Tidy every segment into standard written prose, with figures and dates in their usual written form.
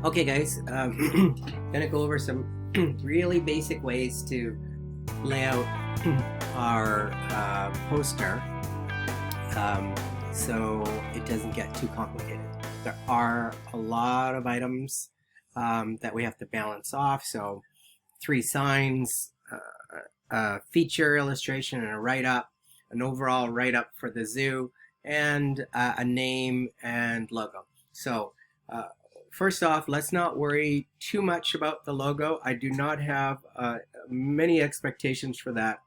Okay, guys, gonna go over some really basic ways to lay out our poster so it doesn't get too complicated. There are a lot of items that we have to balance off. So 3 signs, a feature illustration and a write-up, an overall write-up for the zoo, and a name and logo. So first off, let's not worry too much about the logo. I do not have many expectations for that.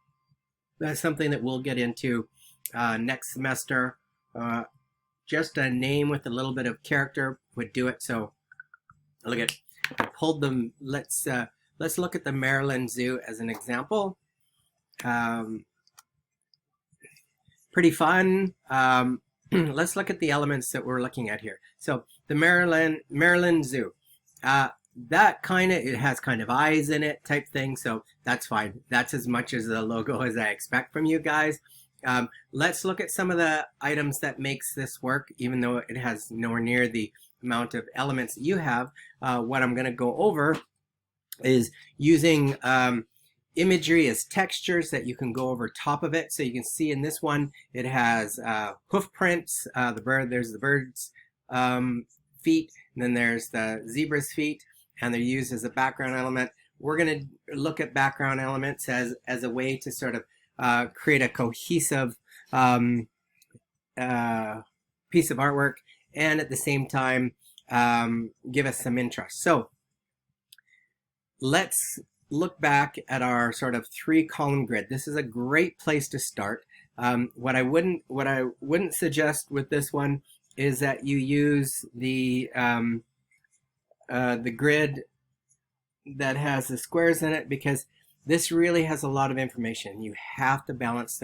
That's something that we'll get into next semester. Just a name with a little bit of character would do it. So look at, I pulled them. Let's look at the Maryland Zoo as an example. Pretty fun. Let's look at the elements that we're looking at here. So the Maryland Zoo. That kind of, it has kind of eyes in it type thing, so that's fine. That's as much as the logo as I expect from you guys. Let's look at some of the items that makes this work, even though it has nowhere near the amount of elements that you have. What I'm going to go over is using imagery as textures that you can go over top of it. So you can see in this one, it has hoof prints, there's the bird's feet, and then there's the zebra's feet, and they're used as a background element. We're going to look at background elements as a way to sort of create a cohesive piece of artwork, and at the same time give us some interest. So let's look back at our sort of 3-column grid. This is a great place to start. What I wouldn't suggest with this one is that you use the grid that has the squares in it, because this really has a lot of information. You have to balance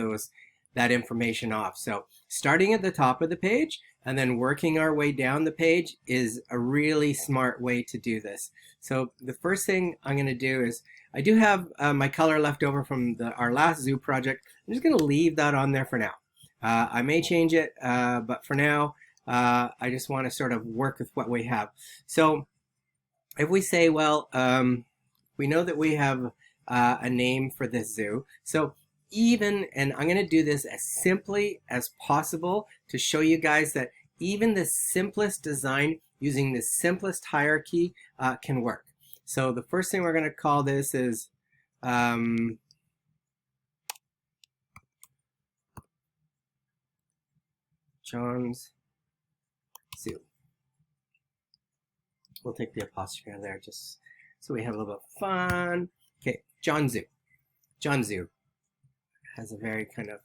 that information off. So starting at the top of the page and then working our way down the page is a really smart way to do this. So the first thing I'm going to do is, I do have my color left over from our last zoo project. I'm just going to leave that on there for now. I may change it, but for now, I just want to sort of work with what we have. So if we say, well, we know that we have a name for this zoo. So and I'm going to do this as simply as possible to show you guys that even the simplest design using the simplest hierarchy can work. So the first thing we're going to call this is John's Zoo. We'll take the apostrophe out of there just so we have a little bit of fun. Okay, John Zoo. John Zoo has a very kind of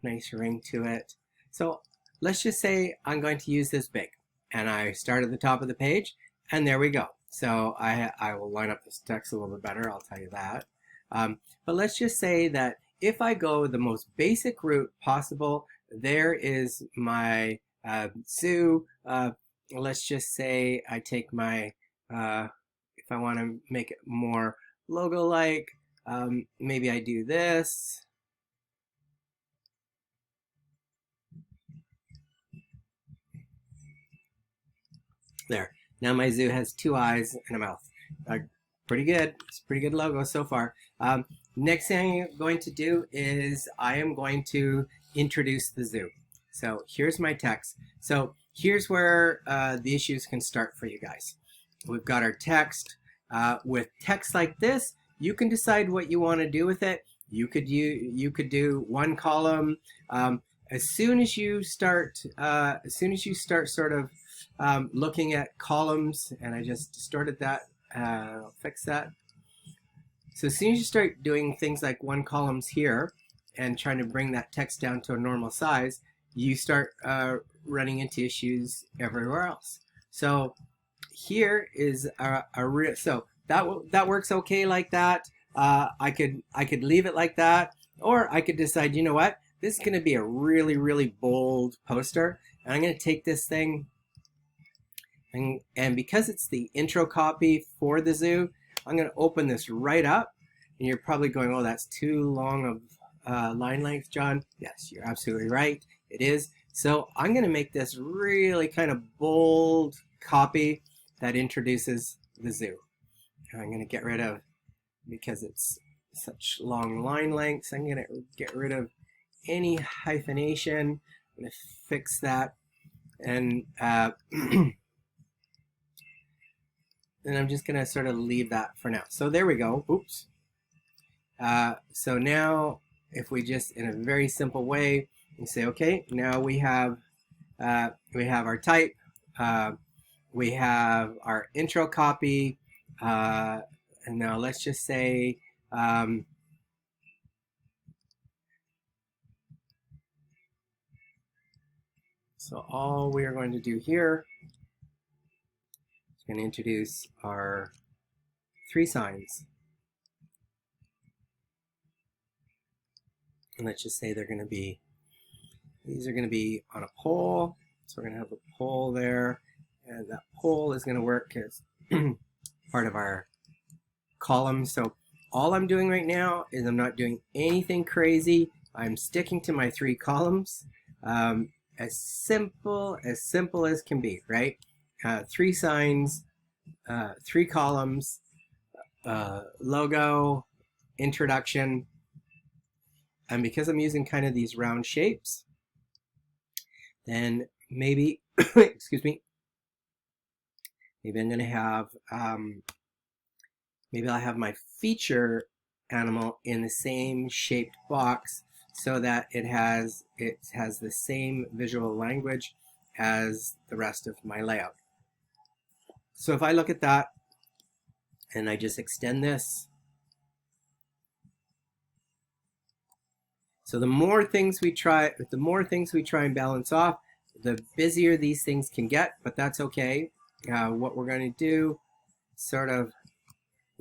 nice ring to it. So let's just say I'm going to use this big, and I start at the top of the page, and there we go. So I will line up this text a little bit better, I'll tell you that. But let's just say that if I go the most basic route possible, there is my zoo. Let's just say I take my, if I want to make it more logo-like, maybe I do this. There. Now my zoo has 2 eyes and a mouth. Pretty good. It's a pretty good logo so far. Next thing I'm going to do is I am going to introduce the zoo. So here's my text. So here's where the issues can start for you guys. We've got our text. With text like this, you can decide what you want to do with it. You could do 1 column. As soon as you start sort of looking at columns, and I just distorted that. I'll fix that. So as soon as you start doing things like 1 columns here and trying to bring that text down to a normal size, you start running into issues everywhere else. So here is so that works okay like that. I could leave it like that, or I could decide, you know what, this is going to be a really, really bold poster, and I'm going to take this thing, and because it's the intro copy for the zoo, I'm going to open this right up, and you're probably going, oh, that's too long of line length, John. Yes, you're absolutely right. It is. So I'm going to make this really kind of bold copy. that introduces the zoo. I'm going to get rid of, because it's such long line lengths, I'm going to get rid of any hyphenation. I'm going to fix that, and and I'm just going to sort of leave that for now. So there we go. Oops. So now, if we just, in a very simple way, we say, okay, now we have our type, we have our intro copy, and now let's just say, so all we are going to do here is going to introduce our 3 signs. And let's just say they're going to be, these are going to be on a pole. So we're going to have a pole there, and that pole is going to work as part of our column. So all I'm doing right now is I'm not doing anything crazy. I'm sticking to my 3 columns. As simple as can be, right? 3 signs, 3 columns, logo, introduction. And because I'm using kind of these round shapes, then maybe, excuse me, maybe I'm going to have, maybe I'll have my feature animal in the same shaped box so that it has the same visual language as the rest of my layout. So if I look at that and I just extend this, so the more things we try and balance off, the busier these things can get, but that's okay. What we're going to do, sort of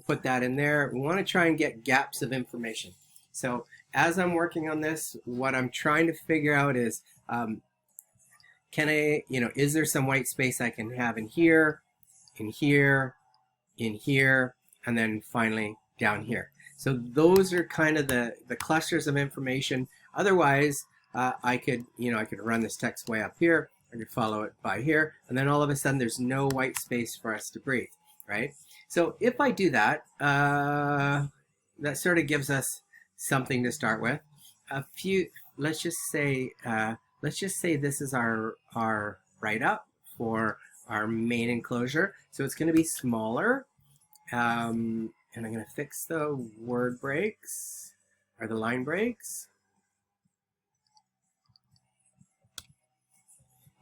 put that in there. We want to try and get gaps of information. So as I'm working on this, what I'm trying to figure out is, can I, is there some white space I can have in here, in here, in here, and then finally down here. So those are kind of the clusters of information. Otherwise, I could run this text way up here. I could follow it by here, and then all of a sudden there's no white space for us to breathe, right? So if I do that, that sort of gives us something to start with. Let's just say this is our write-up for our main enclosure. So it's going to be smaller. And I'm going to fix the word breaks, or the line breaks.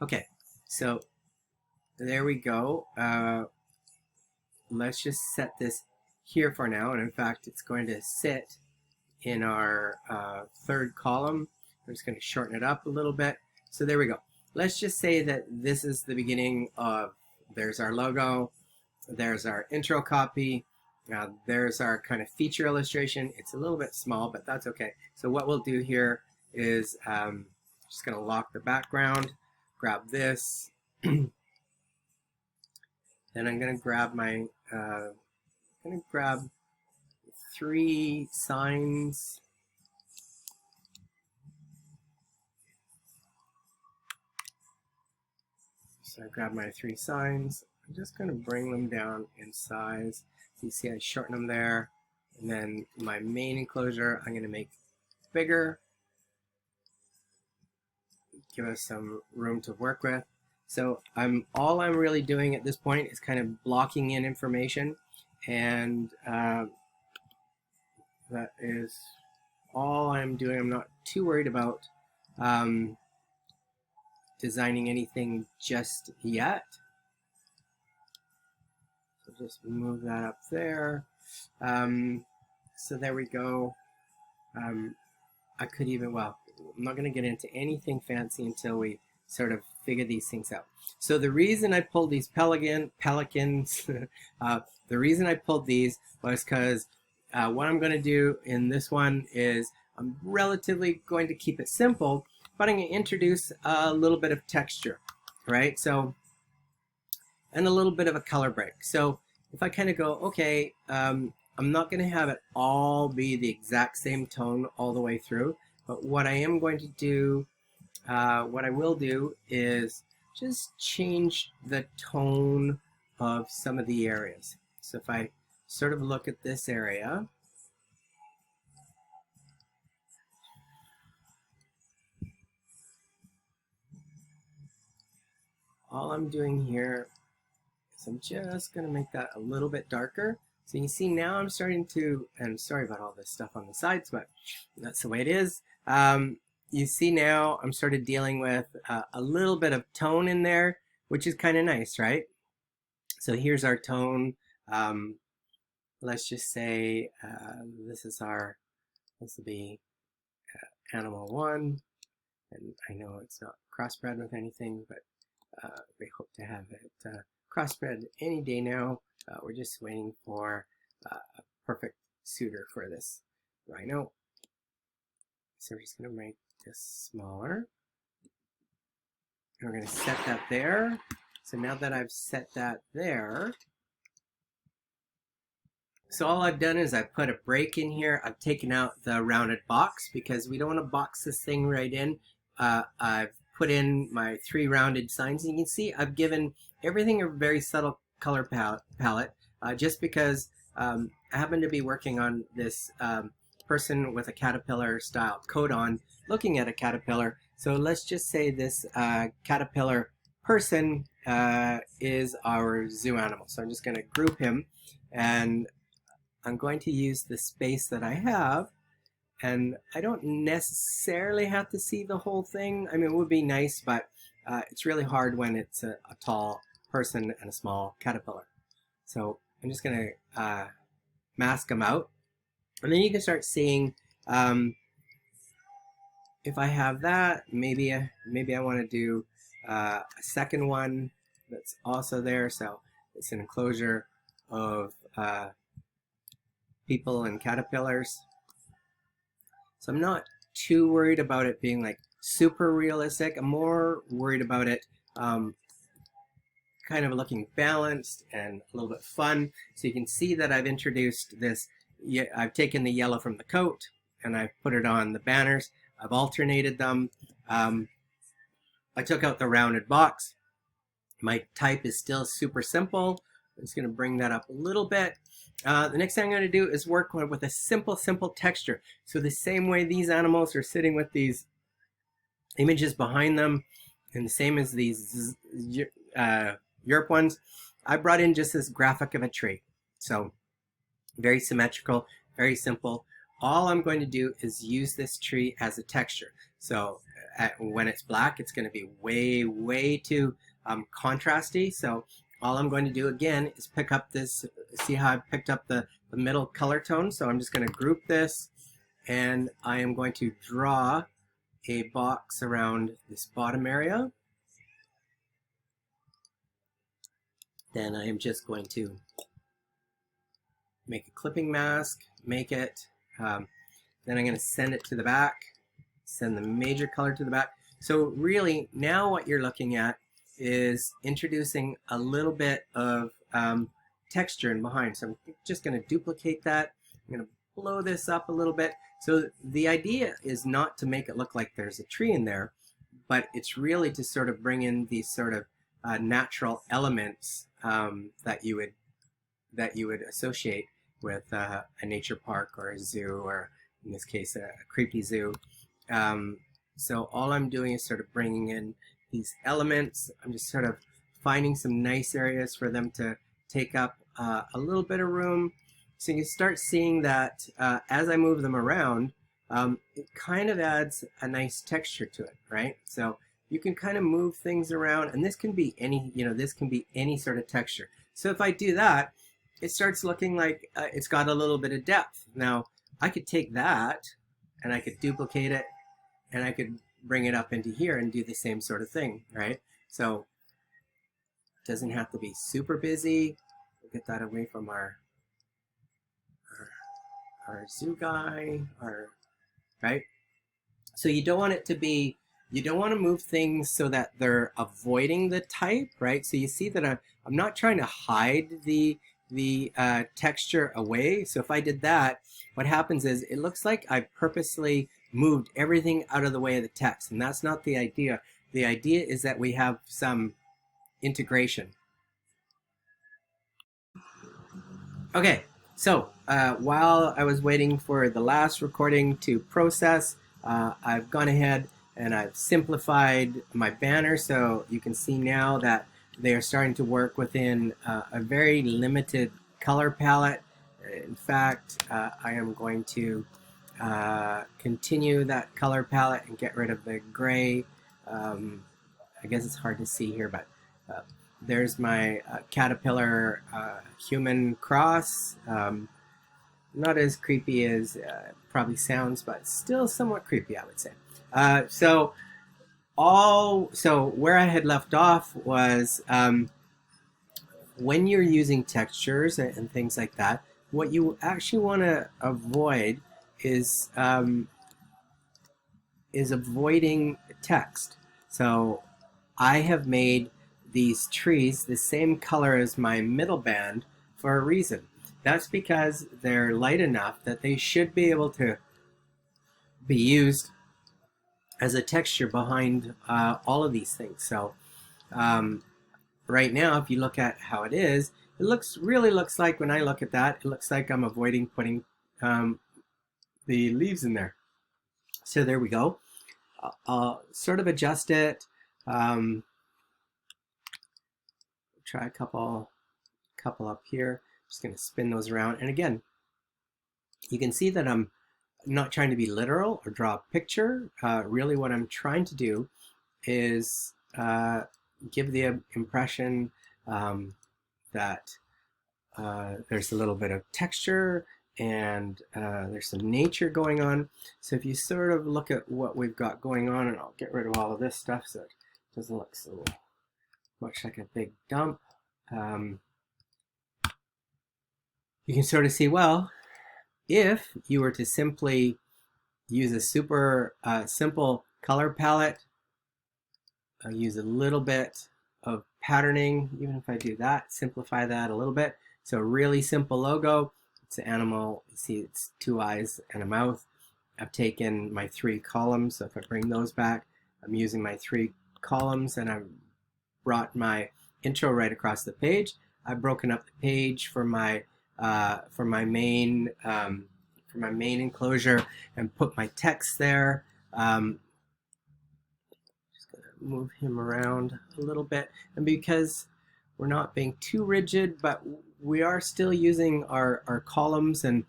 Okay, so there we go. Let's just set this here for now, and in fact it's going to sit in our 3rd column. I'm just going to shorten it up a little bit. So there we go. Let's just say that this is the beginning of, there's our logo, there's our intro copy, there's our kind of feature illustration. It's a little bit small, but that's okay. So what we'll do here is just going to lock the background, grab this, then I'm going to grab my, I'm going to grab 3 signs. So I grab my 3 signs. I'm just going to bring them down in size. So you see I shorten them there. And then my main enclosure I'm going to make bigger. Give us some room to work with. So all I'm really doing at this point is kind of blocking in information, and that is all I'm doing. I'm not too worried about designing anything just yet. So just move that up there. So there we go. I could even, well, I'm not going to get into anything fancy until we sort of figure these things out. So the reason I pulled these pelicans, the reason I pulled these was because what I'm going to do in this one is I'm relatively going to keep it simple, but I'm going to introduce a little bit of texture, right? So, and a little bit of a color break. So if I kind of go, okay, I'm not going to have it all be the exact same tone all the way through, but what I am going to do, what I will do is just change the tone of some of the areas. So if I sort of look at this area, all I'm doing here is I'm just going to make that a little bit darker. So you can see now I'm starting to, and sorry about all this stuff on the sides, but that's the way it is. You see now I'm started dealing with a little bit of tone in there, which is kind of nice, right? So here's our tone. Let's just say this will be animal 1. And I know it's not crossbred with anything, but we hope to have it crossbred any day now. We're just waiting for a perfect suitor for this rhino. So we're just going to make this smaller. And we're going to set that there. So now that I've set that there, so all I've done is I've put a break in here. I've taken out the rounded box because we don't want to box this thing right in. I've put in my 3 rounded signs. And you can see I've given everything a very subtle color palette just because I happen to be working on this person with a caterpillar style coat on, looking at a caterpillar. So let's just say this caterpillar person is our zoo animal. So I'm just going to group him, and I'm going to use the space that I have, and I don't necessarily have to see the whole thing. I mean, it would be nice, but it's really hard when it's a tall person and a small caterpillar. So I'm just going to mask them out, and then you can start seeing if I have that, maybe I want to do a second one that's also there. So it's an enclosure of people and caterpillars. So I'm not too worried about it being like super realistic. I'm more worried about it kind of looking balanced and a little bit fun. So you can see that I've introduced this. I've taken the yellow from the coat and I've put it on the banners. I've alternated them. I took out the rounded box. My type is still super simple. I'm just going to bring that up a little bit. The next thing I'm going to do is work with a simple texture. So the same way these animals are sitting with these images behind them, and the same as these Europe ones, I brought in just this graphic of a tree. So very symmetrical, very simple. All I'm going to do is use this tree as a texture. So when it's black, it's going to be way too contrasty. So all I'm going to do again is pick up this, see how I picked up the middle color tone. So I'm just going to group this, and I am going to draw a box around this bottom area. Then I am just going to make a clipping mask, make it, then I'm going to send it to the back, send the major color to the back. So really now what you're looking at is introducing a little bit of texture in behind. So I'm just going to duplicate that. I'm going to blow this up a little bit. So the idea is not to make it look like there's a tree in there, but it's really to sort of bring in these sort of natural elements that you would associate with a nature park or a zoo, or in this case a creepy zoo. So all I'm doing is sort of bringing in these elements. I'm just sort of finding some nice areas for them to take up a little bit of room. So you can start seeing that as I move them around, it kind of adds a nice texture to it, right? So you can kind of move things around, and this can be any, this can be any sort of texture. So if I do that, it starts looking like it's got a little bit of depth. Now, I could take that and I could duplicate it, and I could bring it up into here and do the same sort of thing, right? So it doesn't have to be super busy. We'll get that away from our zoo guy, right? So you don't want it to be, you don't want to move things so that they're avoiding the type, right? So you see that I'm not trying to hide the texture away. So if I did that, what happens is it looks like I purposely moved everything out of the way of the text, and that's not the idea. The idea is that we have some integration. Okay, so while I was waiting for the last recording to process, I've gone ahead and I've simplified my banner so you can see now that they are starting to work within a very limited color palette. In fact, I am going to continue that color palette and get rid of the gray. I guess it's hard to see here, but uh, there's my caterpillar human cross. Not as creepy as it probably sounds, but still somewhat creepy, I would say. So where I had left off was when you're using textures and things like that, what you actually want to avoid is avoiding text. So I have made these trees the same color as my middle band for a reason. That's because they're light enough that they should be able to be used as a texture behind all of these things. So right now, if you look at how it is, it really looks like, when I look at that, it looks like I'm avoiding putting the leaves in there. So there we go. I'll sort of adjust it. Try a couple up here. Just going to spin those around. And again, you can see that I'm not trying to be literal or draw a picture. Really what I'm trying to do is give the impression that there's a little bit of texture and there's some nature going on. So if you sort of look at what we've got going on, and I'll get rid of all of this stuff so it doesn't look so much like a big dump. You can sort of see, well, if you were to simply use a super simple color palette, use a little bit of patterning, even if I do that, simplify that a little bit. So really simple logo. It's an animal. You see it's 2 eyes and a mouth. I've taken my 3 columns. So if I bring those back, I'm using my 3 columns and I've brought my intro right across the page. I've broken up the page for my main enclosure and put my text there. Just gonna move him around a little bit, and because we're not being too rigid, but we are still using our columns, and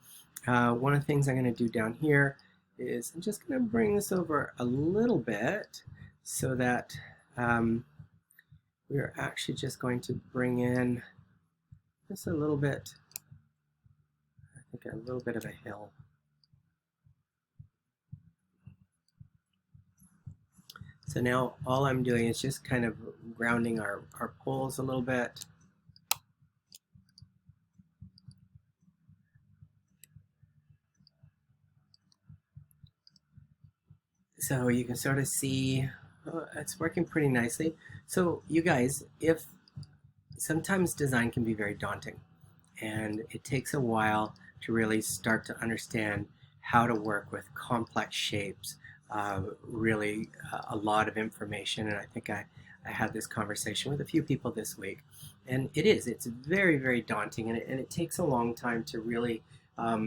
one of the things I'm going to do down here is I'm just going to bring this over a little bit so that we're actually just going to bring in just a little bit, I think a little bit of a hill. So now all I'm doing is just kind of grounding our poles a little bit. So you can sort of see it's working pretty nicely. So you guys, if sometimes design can be very daunting and it takes a while to really start to understand how to work with complex shapes, really a lot of information. And I think I had this conversation with a few people this week, and it's very, very daunting, and it takes a long time to really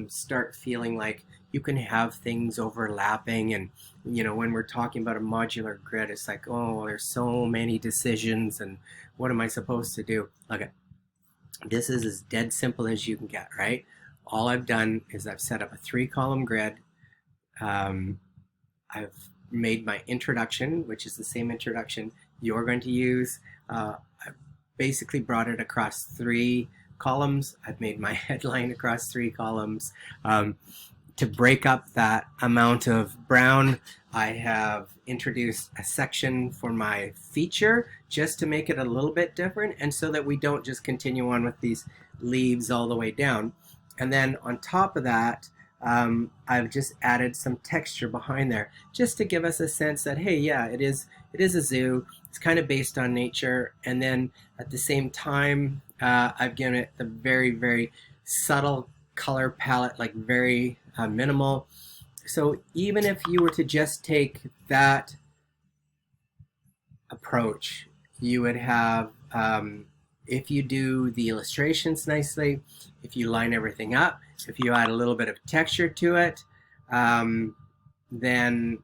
start feeling like you can have things overlapping. And when we're talking about a modular grid, it's like, oh, there's so many decisions, and what am I supposed to do? Okay, this is as dead simple as you can get, right? All I've done is I've set up a 3-column grid. I've made my introduction, which is the same introduction you're going to use. I've basically brought it across 3 columns. I've made my headline across 3 columns. To break up that amount of brown, I have introduced a section for my feature just to make it a little bit different, and so that we don't just continue on with these leaves all the way down. And then on top of that, I've just added some texture behind there just to give us a sense that, hey, yeah, it is a zoo. It's kind of based on nature. And then at the same time, I've given it the very, very subtle color palette, like very minimal. So even if you were to just take that approach, you would have if you do the illustrations nicely, if you line everything up, if you add a little bit of texture to it, then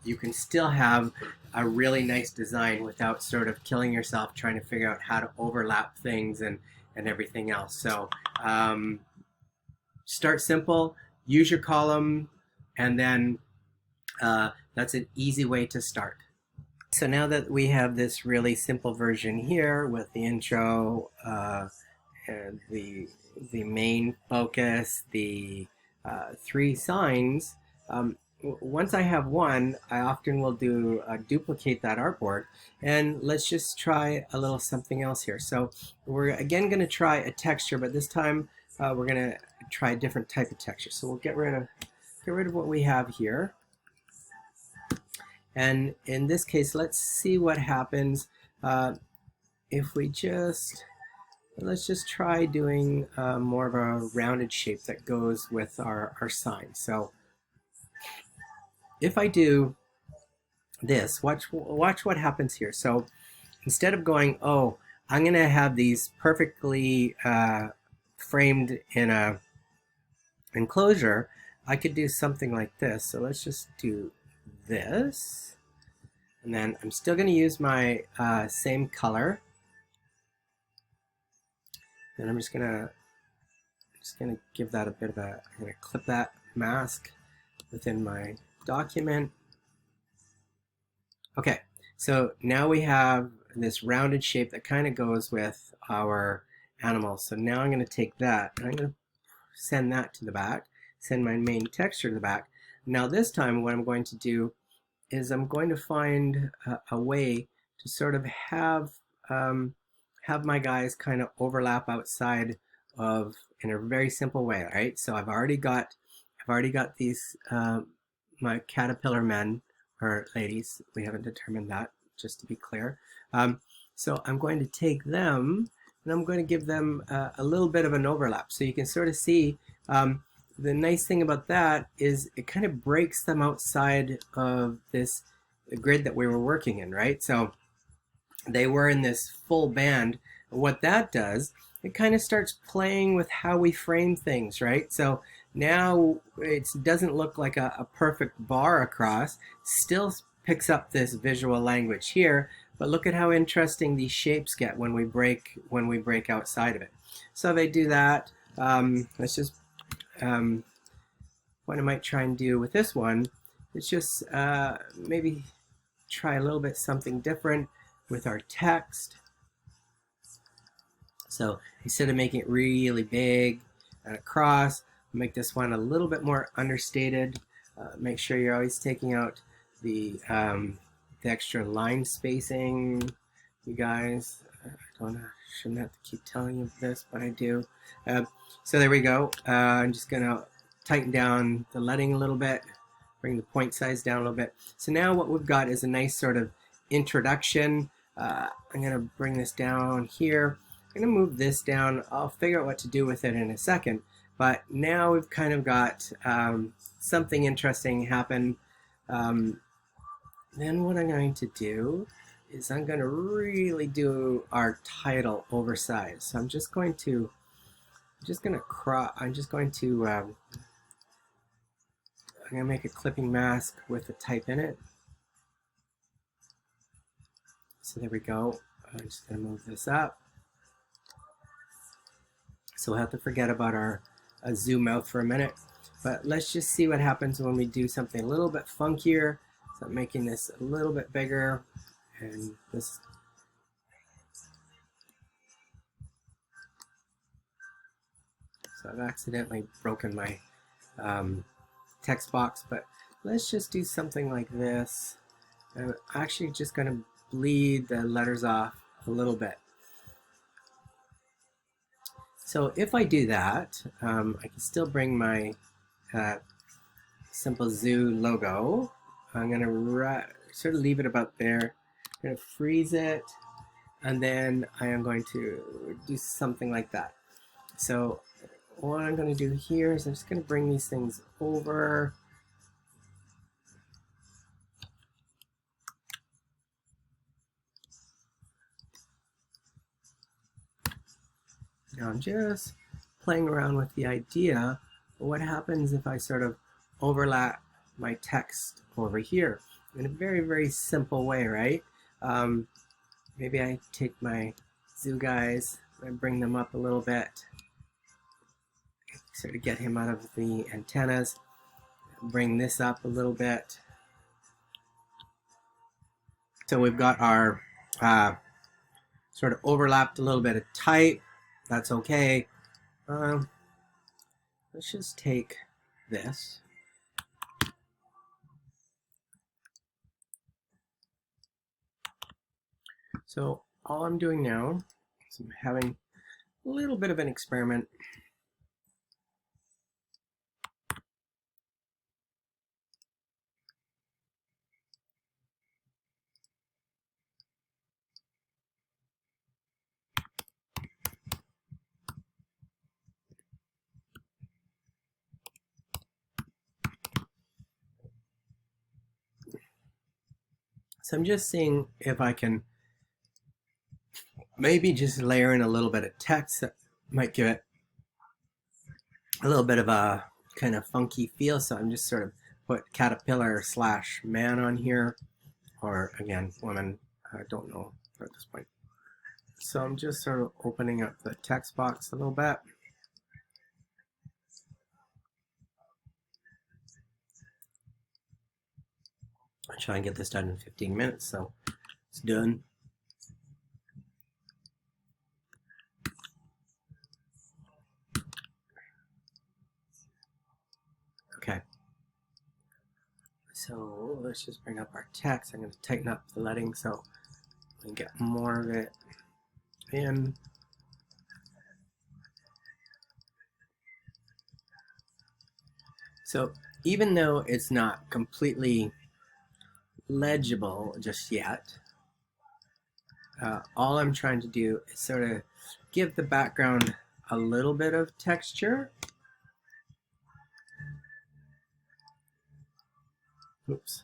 you can still have a really nice design without sort of killing yourself trying to figure out how to overlap things and everything else. So start simple, use your column, and then that's an easy way to start. So now that we have this really simple version here with the intro, and the main focus, the 3 signs, once I have one, I often will do duplicate that artboard, and let's just try a little something else here. So we're again going to try a texture, but this time we're going to try a different type of texture. So we'll get rid of what we have here. And in this case, let's see what happens if we let's just try doing more of a rounded shape that goes with our sign. So if I do this, watch what happens here. So instead of going, oh, I'm going to have these perfectly framed in a enclosure, I could do something like this. So let's just do this. And then I'm still going to use my same color. And I'm just gonna give that a bit of a, I'm gonna clip that mask within my document. Okay, so now we have this rounded shape that kind of goes with our animal. So now I'm gonna take that and I'm gonna send that to the back, send my main texture to the back. Now this time what I'm going to do is I'm going to find a way to sort of have my guys kind of overlap outside of in a very simple way, right? So I've already got these my caterpillar men or ladies. We haven't determined that, just to be clear. So I'm going to take them and I'm going to give them a little bit of an overlap, so you can sort of see. The nice thing about that is it kind of breaks them outside of this grid that we were working in, right? So they were in this full band. What that does, it kind of starts playing with how we frame things, right? So now it doesn't look like a perfect bar across, still picks up this visual language here, but look at how interesting these shapes get when we break outside of it. So if I do that, let's just what I might try and do with this one is just maybe try a little bit something different with our text. So instead of making it really big and across, make this one a little bit more understated. Make sure you're always taking out the extra line spacing, you guys. Shouldn't have to keep telling you this, but I do. So there we go. I'm just gonna tighten down the leading a little bit, bring the point size down a little bit. So now what we've got is a nice sort of introduction. I'm gonna bring this down here. I'm gonna move this down. I'll figure out what to do with it in a second. But now we've kind of got something interesting happen. Then what I'm going to do is I'm going to really do our title oversized. So I'm just going to make a clipping mask with a type in it. So there we go. I'm just going to move this up. So we'll have to forget about our zoom out for a minute. But let's just see what happens when we do something a little bit funkier. So I'm making this a little bit bigger. And this. So I've accidentally broken my text box, but let's just do something like this. I'm actually just going to bleed the letters off a little bit. So if I do that, I can still bring my Simple Zoo logo. I'm going to sort of leave it about there. I'm going to freeze it, and then I am going to do something like that. So what I'm going to do here is I'm just going to bring these things over. Now I'm just playing around with the idea of what happens if I sort of overlap my text over here in a very, very simple way, right? Maybe I take my zoo guys and bring them up a little bit, sort of get him out of the antennas, bring this up a little bit. So we've got our sort of overlapped a little bit of type. That's okay. Let's just take this. So all I'm doing now is I'm having a little bit of an experiment. So I'm just seeing if I can maybe just layer in a little bit of text that might give it a little bit of a kind of funky feel. So I'm just sort of put caterpillar / man on here, or again, woman, I don't know at this point. So I'm just sort of opening up the text box a little bit. I'll try and get this done in 15 minutes, so it's done. Okay. So let's just bring up our text. I'm going to tighten up the leading so we can get more of it in. So even though it's not completely legible just yet, all I'm trying to do is sort of give the background a little bit of texture. Oops.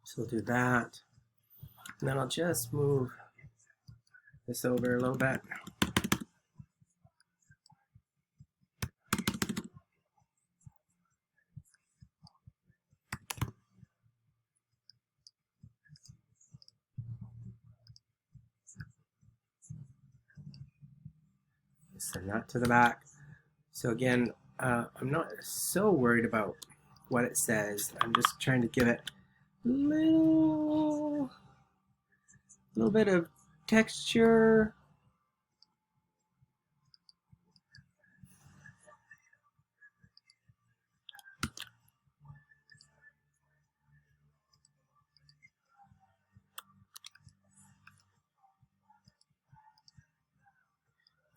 So we'll do that. And then I'll just move this over a little bit. Send that to the back. So again, I'm not so worried about what it says. I'm just trying to give it a little bit of texture.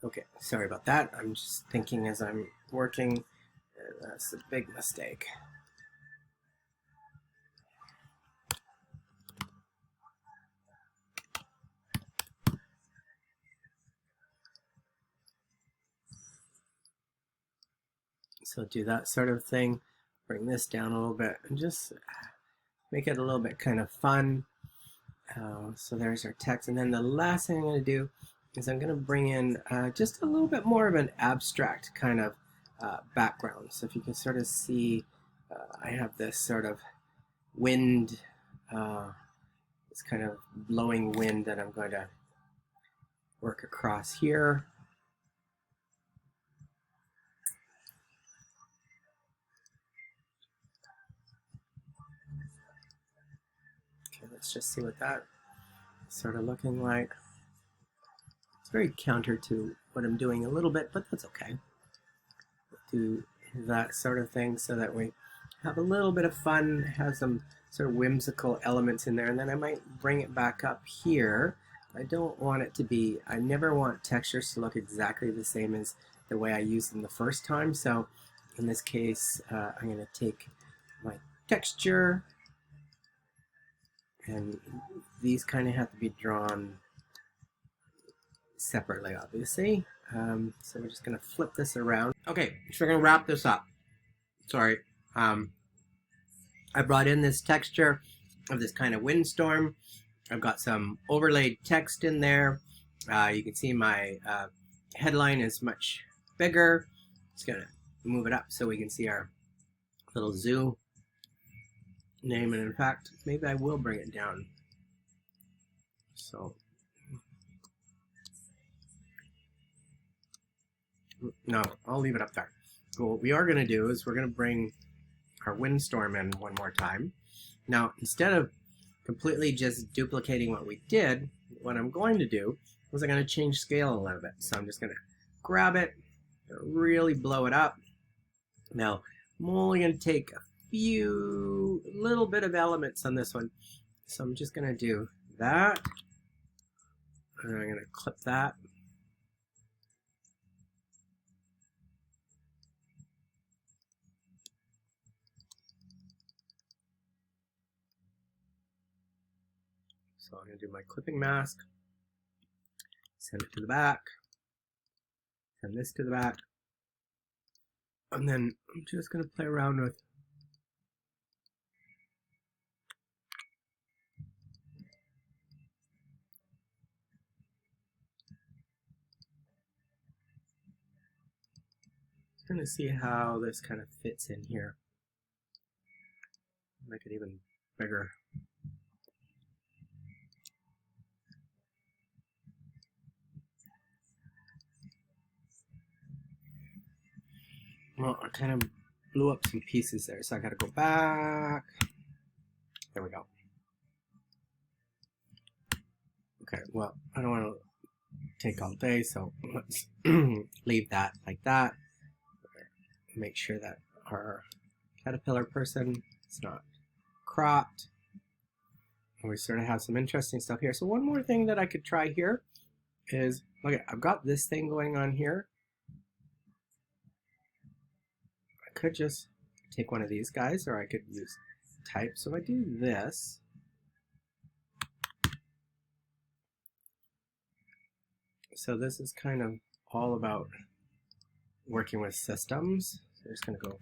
Okay, sorry about that. I'm just thinking as I'm working. That's a big mistake. So do that sort of thing. Bring this down a little bit and just make it a little bit kind of fun. So there's our text. And then the last thing I'm going to do is I'm going to bring in just a little bit more of an abstract kind of background. So if you can sort of see, I have this sort of wind, this kind of blowing wind that I'm going to work across here. Okay, let's just see what that is sort of looking like. It's very counter to what I'm doing a little bit, but that's okay. Do that sort of thing so that we have a little bit of fun, have some sort of whimsical elements in there, and then I might bring it back up here. I don't want it to be, I never want textures to look exactly the same as the way I used them the first time. So in this case, I'm going to take my texture, and these kind of have to be drawn separately, obviously. So we're just going to flip this around. Okay, so we're going to wrap this up. Sorry. I brought in this texture of this kind of windstorm. I've got some overlaid text in there. You can see my headline is much bigger. Just going to move it up so we can see our little zoo name. And in fact, maybe I will bring it down. So, no, I'll leave it up there. So what we are going to do is we're going to bring our windstorm in one more time. Now, instead of completely just duplicating what we did, what I'm going to do is I'm going to change scale a little bit. So I'm just going to grab it, really blow it up. Now, I'm only going to take a few little bit of elements on this one. So I'm just going to do that. And I'm going to clip that. So I'm going to do my clipping mask, send it to the back, send this to the back, and then I'm just going to play around with going to see how this kind of fits in here. Make it even bigger. Well, I kind of blew up some pieces there, so I got to go back. There we go. Okay, well, I don't want to take all day, so let's leave that like that. Make sure that our caterpillar person is not cropped. And we sort of have some interesting stuff here. So one more thing that I could try here is, okay, I've got this thing going on here. I could just take one of these guys, or I could use type. So if I do this, so this is kind of all about working with systems. So I'm just going to go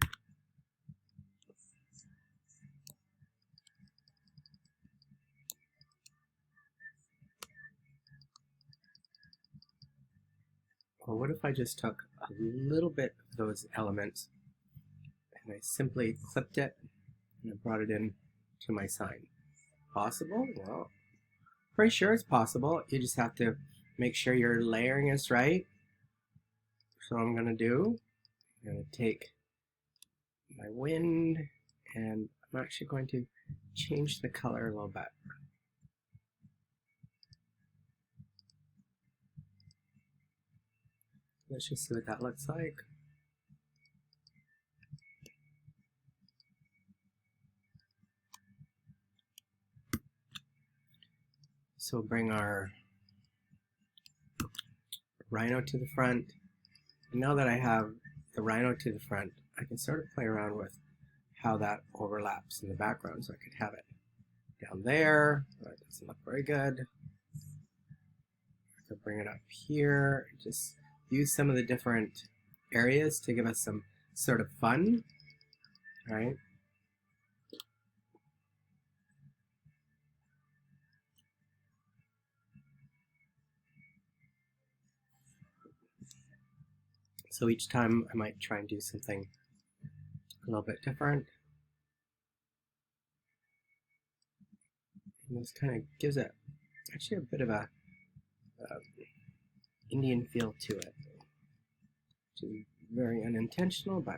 well, what if I just took a little bit of those elements and I simply clipped it and I brought it in to my sign? Possible? Well, pretty sure it's possible. You just have to make sure your layering is right. So what I'm going to do, I'm going to take my wind and I'm actually going to change the color a little bit. Let's just see what that looks like. So bring our rhino to the front. And now that I have the rhino to the front, I can sort of play around with how that overlaps in the background. So I could have it down there. That doesn't look very good. I could bring it up here. Just use some of the different areas to give us some sort of fun, right? So each time I might try and do something a little bit different. And this kind of gives it actually a bit of a Indian feel to it, which is very unintentional, but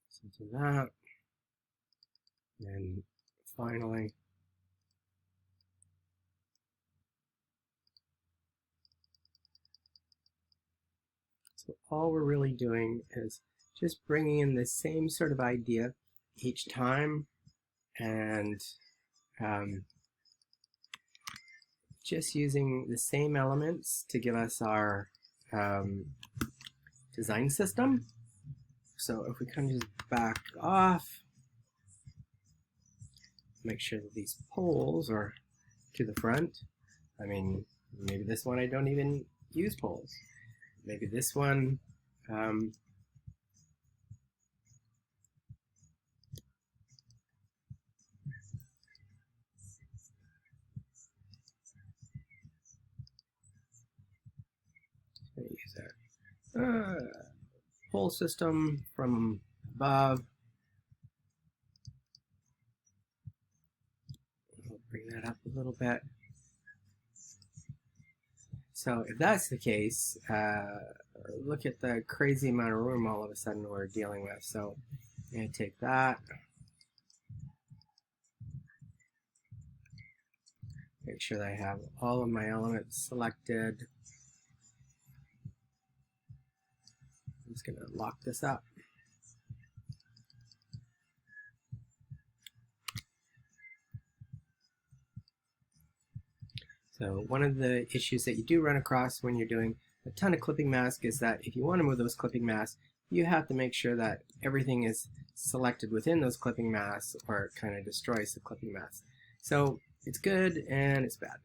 something like that. And finally, so all we're really doing is just bringing in the same sort of idea each time, and just using the same elements to give us our design system. So if we kind of just back off, make sure that these poles are to the front. I mean, maybe this one I don't even use poles. Maybe this one, use our pole system from above. We'll bring that up a little bit. So if that's the case, look at the crazy amount of room all of a sudden we're dealing with. So I'm going to take that. Make sure that I have all of my elements selected. I'm just going to lock this up. So one of the issues that you do run across when you're doing a ton of clipping mask is that if you want to move those clipping masks, you have to make sure that everything is selected within those clipping masks, or it kind of destroys the clipping mask. So it's good and it's bad.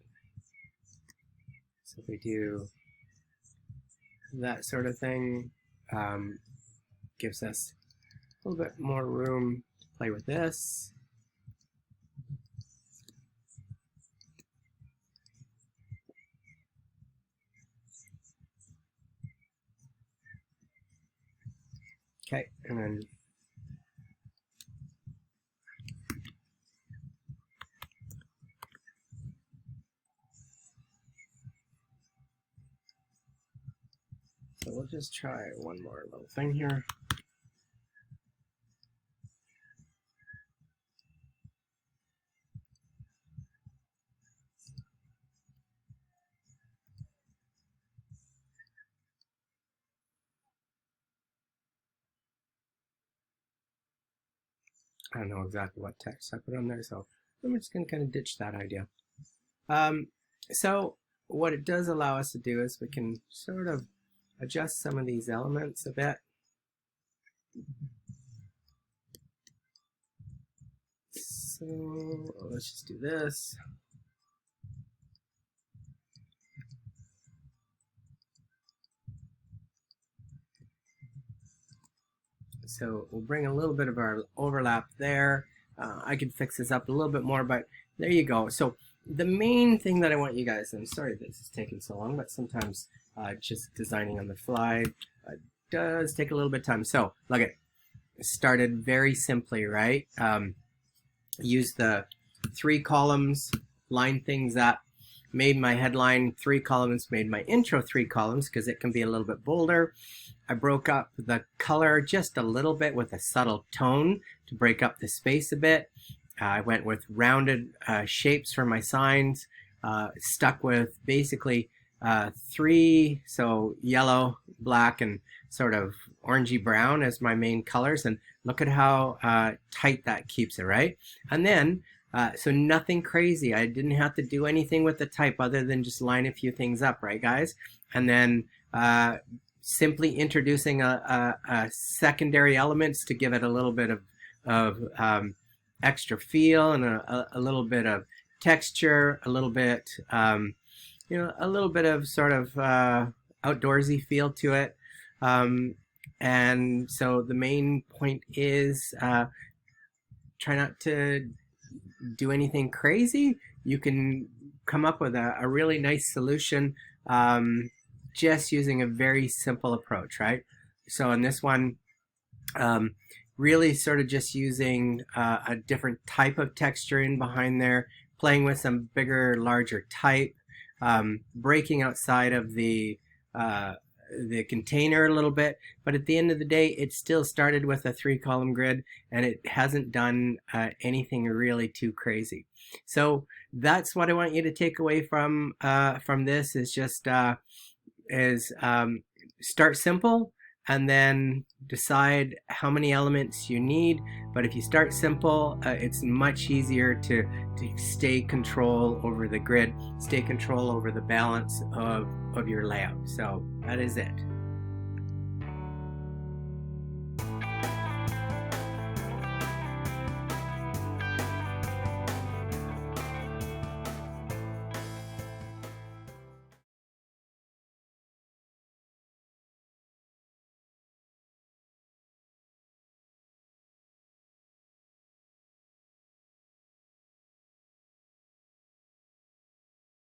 So if we do that sort of thing, gives us a little bit more room to play with this. Okay, and then so we'll just try one more little thing here. I don't know exactly what text I put on there, so I'm just going to kind of ditch that idea. So what it does allow us to do is we can sort of adjust some of these elements a bit. So let's just do this. So we'll bring a little bit of our overlap there. I could fix this up a little bit more, but there you go. So the main thing that I want you guys, I'm sorry this is taking so long, but sometimes just designing on the fly does take a little bit of time. So look, it started very simply, right? Use the 3 columns, line things up, made my headline 3 columns, made my intro 3 columns because it can be a little bit bolder. I broke up the color just a little bit with a subtle tone to break up the space a bit. I went with rounded shapes for my signs, stuck with basically 3, so yellow, black, and sort of orangey brown as my main colors, and look at how tight that keeps it, right? And then, so nothing crazy. I didn't have to do anything with the type other than just line a few things up, right, guys? And then simply introducing a secondary elements to give it a little bit of extra feel and a little bit of texture, a little bit, you know, a little bit of sort of outdoorsy feel to it. And so the main point is try not to do anything crazy. You can come up with a really nice solution just using a very simple approach, right? So in this one, really sort of just using a different type of texture in behind there, playing with some bigger, larger type, breaking outside of the container a little bit, but at the end of the day, it still started with a 3-column grid, and it hasn't done anything really too crazy. So that's what I want you to take away from this is just start simple and then decide how many elements you need. But if you start simple, it's much easier to stay control over the grid, stay control over the balance of your layout. So that is it.